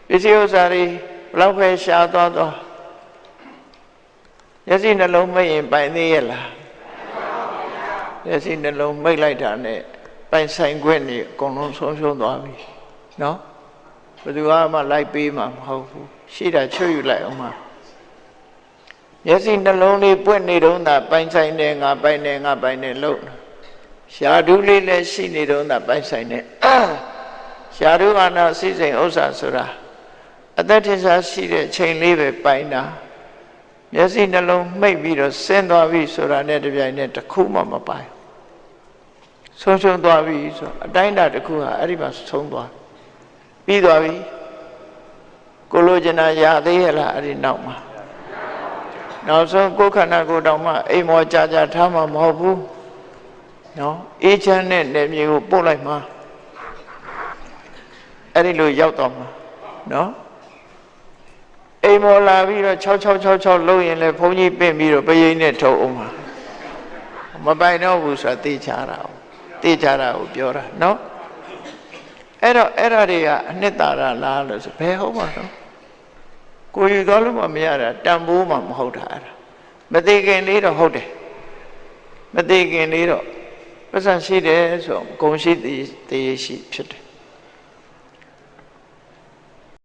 ပစ္စည်းဥစ္စာတွေဘလောက်ပဲရှားသွားတော့မျက်စိနှလုံးမိတ်ရင်ပိုင်သေးရဲ့လားမျက်စိနှလုံးမိတ်လိုက်တာနဲ့ပိုင်ဆိုင်ခွင့်နေအကုန်လုံးဆုံးရှုံးသွားပြီနော်ဘယ်သူမှလိုက်ပေးမှာမဟုတ်ဘူးရှိတာချွတ်ယူလိုက်အောင်မှာမျက်စိနှလုံးလေးပွင့်နေတော့သာပိုင်ဆိုင်နေငါပိုင်နေငါပိုင်နေလို့ရှားဓုလေးလည်းရှိနေတော့သာပိုင်ဆိုင်နေရှားဓုကနာစိစိမ်ဥစ္စာဆိုတာအသက်ထင်ရှားရှိတဲ့ချိန်လေးပဲပိုင်တာမျက်စိနှလုံးမိတ်ပြီးတော့ဆင်းသွားပြီဆိုတာနဲ့တပြိုင်နက်တစ်ခုမှမပိုင်ဆုံးရှုံးသွားပြီဆိုအတိုင်းတာတစ်ခုဟာအဲ့ဒီမှာဆုံးသွားပြီးသွားပြီကိုလိုချင်တာရသေးရဲ့လားအဲ့ဒီနောက်မှာနောက်ဆုံးကိုယ်ခန္ဓာကိုယ်တောင်မှအိမ်မောကြာကြာထားမှာမဟုတ်ဘူးနော်အေးချမ်းတဲ့နေမြေကိုပို့လိုက်မှာအဲ့ဒီလိုရောက်တော့မှာနော်အိမ်မောလာပြီးတော့6666လုံးရင်လည်းဘုန်းကြီးပင့်ပြီးတော့ပရိနဲ့ထုတ်အောင်မှာမပိုင်တော့ဘူးဆိုတာသိချတာသိချတာကိုပြောတာနော်အဲ့တော့အဲ့ဒါတွေကအနှစ်သာရလားလို့ဆိုဘယ်ဟုတ်မှာတော့ကိုယူသွားလို့မရတာတန်ဖိုးမှမဟုတ်တာအဲ့ဒါမသိခင်လေးတော့ဟုတ်တယ်မသိခင်လေးတော့ပတ်စံရှိတယ်ဆိုဂုဏ်ရှိသေးရှိဖြစ်တယ်